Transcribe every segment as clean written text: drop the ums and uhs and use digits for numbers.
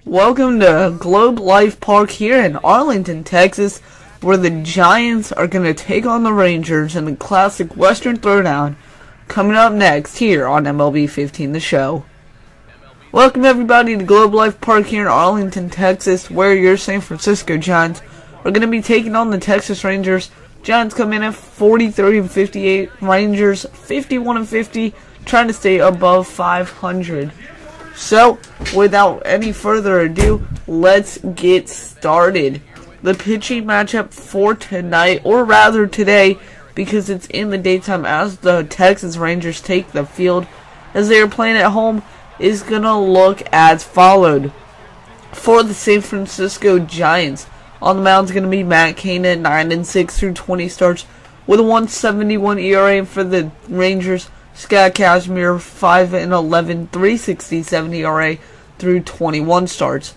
Welcome to Globe Life Park here in Arlington, Texas, where the Giants are going to take on the Rangers in the classic Western Throwdown, coming up next here on MLB 15 The Show. Welcome everybody to Globe Life Park here in Arlington, Texas, where your San Francisco Giants are going to be taking on the Texas Rangers. Giants come in at 40-30-58, Rangers 51-50, trying to stay above 500. So, without any further ado, let's get started. The pitching matchup for tonight, or rather today, because it's in the daytime as the Texas Rangers take the field, as they are playing at home, is going to look as followed. For the San Francisco Giants, on the mound is going to be Matt Cain at 9-6 through 20 starts, with a 1.71 ERA. For the Rangers, Scott Kazmir 5-11, 3.67 ERA through 21 starts.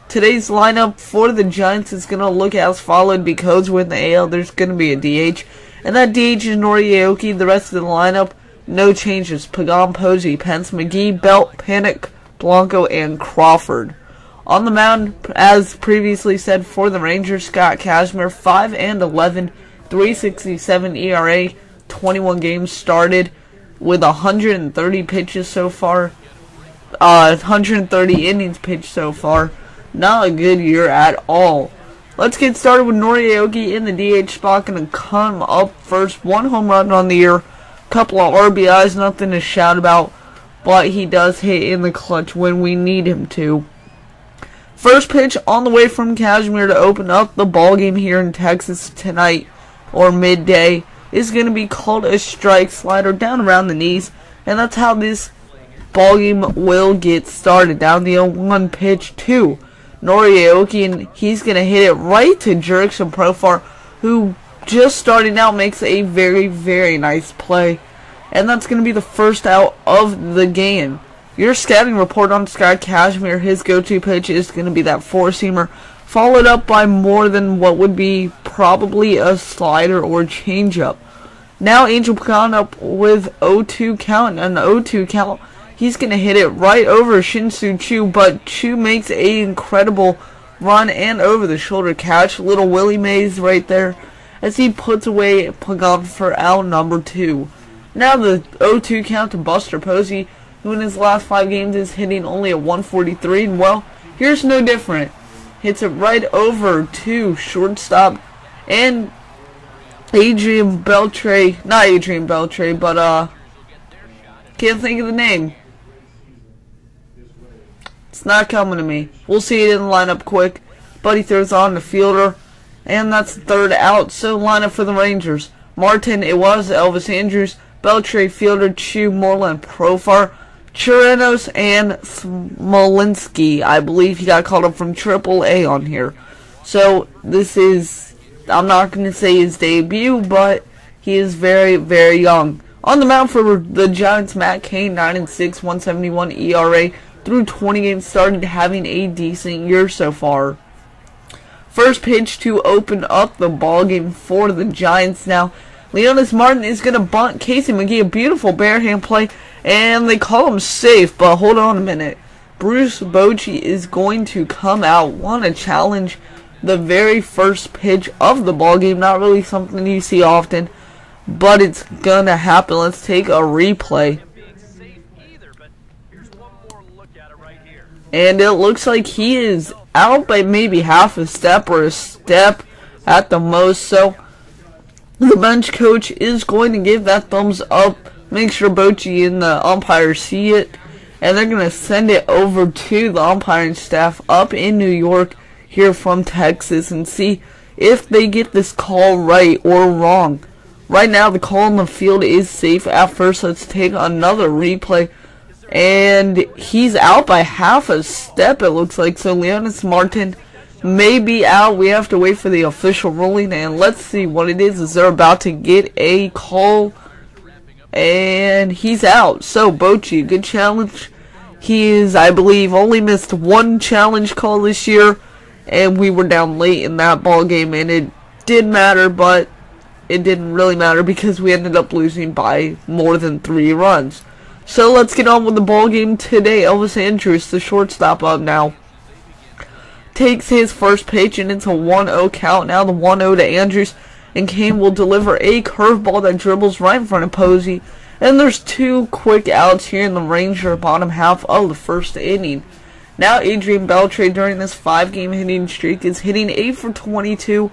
Today's lineup for the Giants is going to look as followed, because with the AL there's going to be a DH, and that DH is Nori Aoki. The rest of the lineup, no changes. Pagan, Posey, Pence, McGee, Belt, Panic, Blanco, and Crawford. On the mound, as previously said, for the Rangers, Scott Kazmir 5-11, 3.67 ERA, 21 games started, with 130 pitches so far, 130 innings pitched so far. Not a good year at all. Let's get started with Nori Aoki in the DH spot. Going to come up first. 1 home run on the year, couple of RBIs, nothing to shout about, but he does hit in the clutch when we need him to. First pitch on the way from Kazmir to open up the ball game here in Texas tonight, or midday, is going to be called a strike. Slider down around the knees, and that's how this ball game will get started. Down the 0-1 pitch to Nori Aoki, and he's going to hit it right to Jurickson Profar, who just starting out makes a very, very nice play. And that's going to be the first out of the game. Your scouting report on Scott Kazmir, his go-to pitch is going to be that four-seamer, followed up by more than what would be probably a slider or changeup. Now Angel Pagan up with 0-2 count, and an 0-2 count, he's going to hit it right over Shin-Soo Choo, but Choo makes an incredible run and over-the-shoulder catch. Little Willie Mays right there as he puts away Pagan for out number 2. Now the 0-2 count to Buster Posey, who in his last 5 games is hitting only a 143, and well, here's no different. Hits it right over to shortstop, and Adrian Beltre, not Adrian Beltre, but can't think of the name. It's not coming to me. We'll see it in the lineup quick, but he throws on the fielder, and that's the third out. So lineup for the Rangers: Martin, it was Elvis Andrews, Beltre, fielder, Choo, Moreland, Profar, Chirinos, and Smolinski. I believe he got called up from AAA on here. So this is, I'm not going to say his debut, but he is very, very young. On the mound for the Giants, Matt Cain, 9-6, 1.71 ERA through 20 games started, having a decent year so far. First pitch to open up the ball game for the Giants now. Leonis Martin is going to bunt Casey McGee, a beautiful barehand play, and they call him safe, but hold on a minute. Bruce Bochy is going to come out, want to challenge the very first pitch of the ball game. Not really something you see often, but it's going to happen. Let's take a replay. And it looks like he is out by maybe half a step or a step at the most, so the bench coach is going to give that thumbs up. Make sure Bochy and the umpires see it, and they're going to send it over to the umpiring staff up in New York here from Texas and see if they get this call right or wrong. Right now the call on the field is safe at first. Let's take another replay, and he's out by half a step, it looks like. So Leonis Martin may be out. We have to wait for the official ruling, and let's see what it is. They're about to get a call, and he's out. So Bochy, good challenge. He is, I believe, only missed one challenge call this year, and we were down late in that ball game, and it did matter, but it didn't really matter because we ended up losing by more than 3 runs. So let's get on with the ball game today. Elvis Andrus, the shortstop, up now. Takes his first pitch and it's a 1-0 count. Now the 1-0 to Andrus, and Kane will deliver a curveball that dribbles right in front of Posey. And there's 2 quick outs here in the Ranger bottom half of the first inning. Now Adrian Beltre during this 5-game hitting streak is hitting 8 for 22,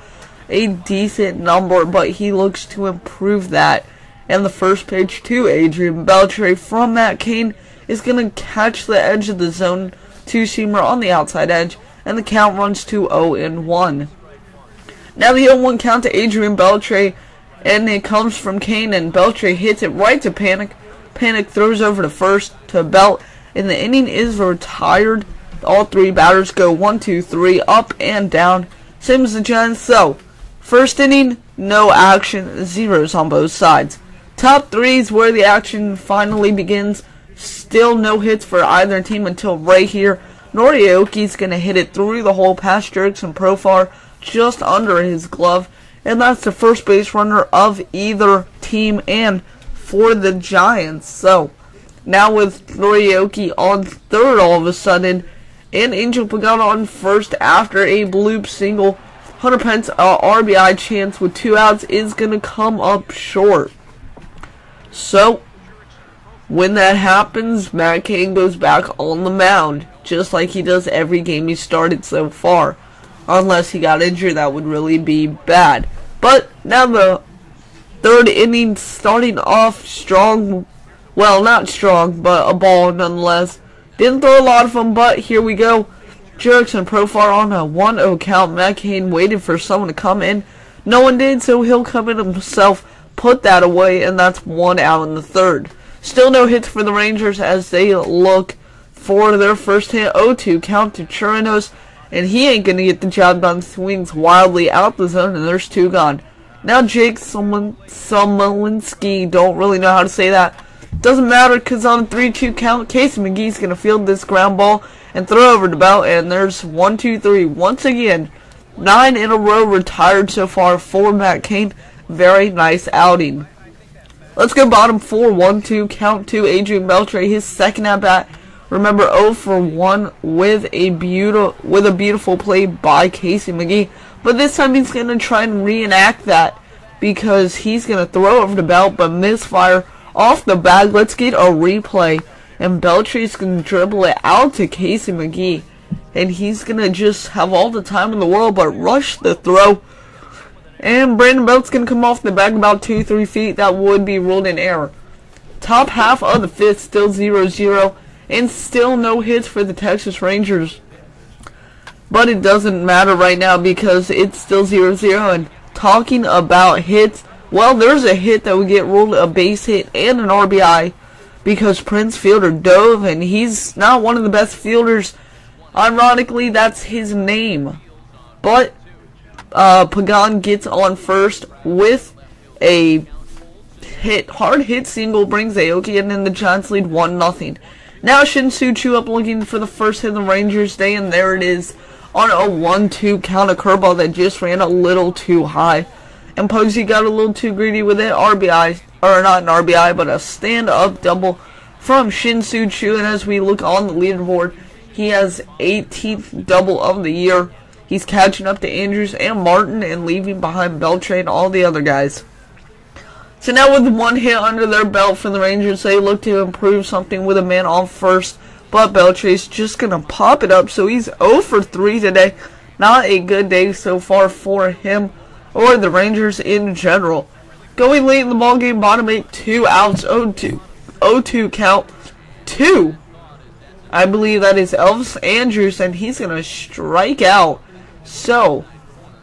a decent number, but he looks to improve that. And the first pitch to Adrian Beltre from Matt Cain is going to catch the edge of the zone 2-seamer on the outside edge, and the count runs to 0-1. Now the 0-1 count to Adrian Beltre, and it comes from Cain, and Beltre hits it right to Panic. Panic throws over to first to Belt, and the inning is retired. All 3 batters go 1, 2, 3, up and down, same as the Giants. So, first inning, no action, zeros on both sides. Top 3 is where the action finally begins. Still no hits for either team until right here. Norioki's going to hit it through the hole past Jerks and Profar, just under his glove. And that's the first base runner of either team and for the Giants. So, now with Norioki on third all of a sudden, and Angel Pagan on first after a bloop single, Hunter Pence RBI chance with 2 outs is going to come up short. So, when that happens, Matt Cain goes back on the mound, just like he does every game he started so far. Unless he got injured, that would really be bad. But now the third inning starting off strong. Well, not strong, but a ball nonetheless. Didn't throw a lot of them, but here we go. Jerks and Profar on a 1-0 count. Matt Cain waited for someone to come in. No one did, so he'll come in himself, put that away, and that's 1 out in the third. Still no hits for the Rangers as they look for their first hit. 0-2 count to Chirinos, and he ain't going to get the job done. Swings wildly out the zone, and there's 2 gone. Now Jake Somolinski, don't really know how to say that. Doesn't matter because on a 3-2 count, Casey McGee's going to field this ground ball and throw over the Belt, and there's 1, 2, 3. Once again, 9 in a row retired so far for Matt Cain. Very nice outing. Let's go bottom 4, 1-2 count to Adrian Beltre, his second at bat. Remember 0 for 1 with a beautiful play by Casey McGee, but this time he's going to try and reenact that because he's going to throw over the Belt but misfire off the bag. Let's get a replay, and Beltre's going to dribble it out to Casey McGee, and he's going to just have all the time in the world but rush the throw. And Brandon Belt's going to come off the bag about 2-3 feet. That would be ruled in error. Top half of the 5th, still 0-0. And still no hits for the Texas Rangers. But it doesn't matter right now because it's still 0-0. And talking about hits, well, there's a hit that would get ruled a base hit and an RBI. Because Prince Fielder dove, and he's not one of the best fielders. Ironically, that's his name. But Pagan gets on first with a hard hit single, brings Aoki, and then the Giants lead 1-0. Now Shin-Soo Choo up looking for the first hit of the Rangers day, and there it is on a 1-2 count, a curveball that just ran a little too high. And Posey got a little too greedy with it. RBI, or not an RBI, but a stand-up double from Shin-Soo Choo, and as we look on the leaderboard, he has 18th double of the year. He's catching up to Andrews and Martin and leaving behind Beltre and all the other guys. So now with 1 hit under their belt for the Rangers, they look to improve something with a man on first. But Beltre's just going to pop it up, so he's 0 for 3 today. Not a good day so far for him or the Rangers in general. Going late in the ballgame, bottom 8, 2 outs, 0-2 count, 2. I believe that is Elvis Andrus, and he's going to strike out. So,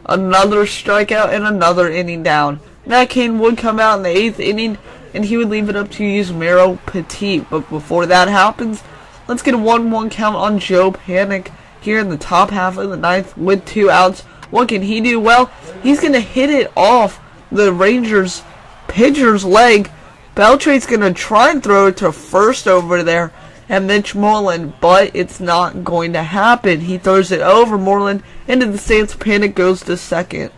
another strikeout and another inning down. Matt Cain would come out in the 8th inning, and he would leave it up to Yusmeiro Petit. But before that happens, let's get a 1-1 count on Joe Panic here in the top half of the 9th with 2 outs. What can he do? Well, he's going to hit it off the Rangers pitcher's leg. Beltre's going to try and throw it to first over there and Mitch Moreland, but it's not going to happen. He throws it over Moreland into the stands. Panic goes to second.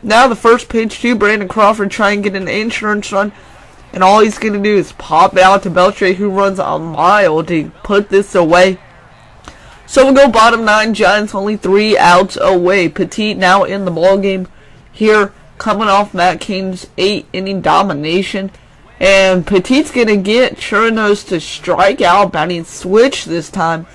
Now the first pitch to Brandon Crawford, try and get an insurance run. And all he's going to do is pop it out to Beltre, who runs a mile to put this away. So we'll go bottom 9. Giants only 3 outs away. Petit now in the ball game here, coming off Matt Cain's 8-inning domination. And Petit's going to get Chirinos to strike out, batting switch this time.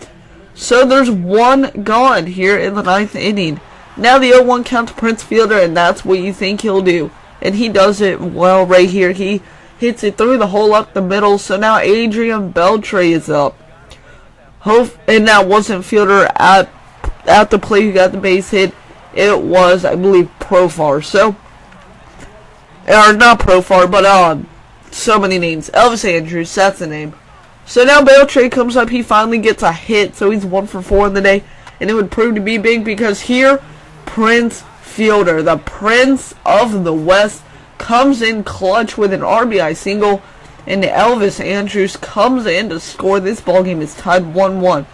So there's 1 gone here in the 9th inning. Now the 0-1 count to Prince Fielder, and that's what you think he'll do. And he does it well right here. He hits it through the hole up the middle. So now Adrian Beltre is up. And that wasn't Fielder at the play who got the base hit. It was, I believe, Profar. So, or not Profar, but so many names. Elvis Andrus, that's the name. So now Beltre comes up. He finally gets a hit. So he's 1 for 4 in the day. And it would prove to be big because here, Prince Fielder, the Prince of the West, comes in clutch with an RBI single. And Elvis Andrus comes in to score. This ballgame is tied 1-1.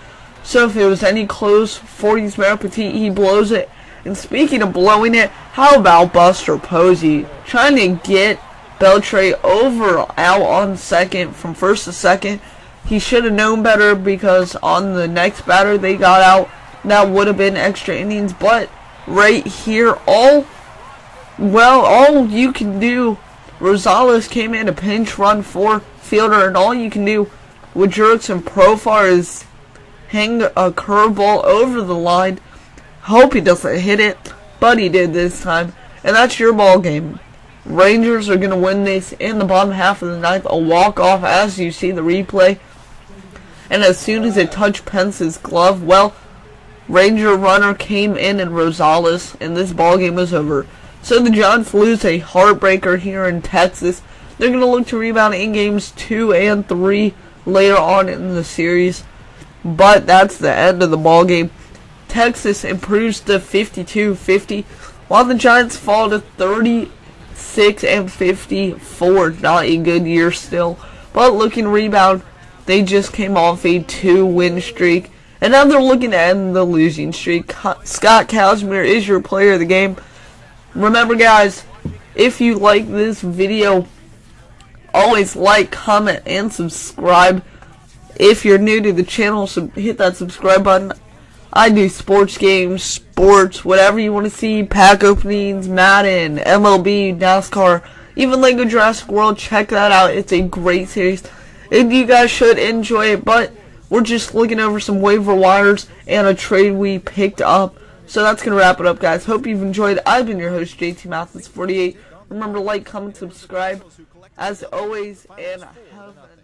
So if it was any close for Yusmeiro Petit, he blows it. And speaking of blowing it, how about Buster Posey trying to get Beltre out on second from first to second? He should have known better because on the next batter they got out, that would have been extra innings. But right here, all you can do, Rosales came in a pinch run for Fielder, and all you can do with Jerks and Profar is hang a curveball over the line. Hope he doesn't hit it, but he did this time. And that's your ball game. Rangers are going to win this in the bottom half of the 9th. A walk-off as you see the replay. And as soon as it touched Pence's glove, well, Ranger runner came in and Rosales, and this ball game was over. So the Giants lose a heartbreaker here in Texas. They're going to look to rebound in games 2 and 3 later on in the series. But that's the end of the ball game. Texas improves to 52-50, while the Giants fall to 36 and 54. Not a good year still, but looking to rebound. They just came off a 2-win streak, and now they're looking to end the losing streak. Scott Kazmir is your player of the game. Remember, guys, if you like this video, always like, comment, and subscribe. If you're new to the channel, hit that subscribe button. I do sports games, sports, whatever you want to see, pack openings, Madden, MLB, NASCAR, even Lego Jurassic World. Check that out. It's a great series, and you guys should enjoy it. But we're just looking over some waiver wires and a trade we picked up. So that's going to wrap it up, guys. Hope you've enjoyed. I've been your host, JT Mathis 48. Remember to like, comment, subscribe, as always, and have a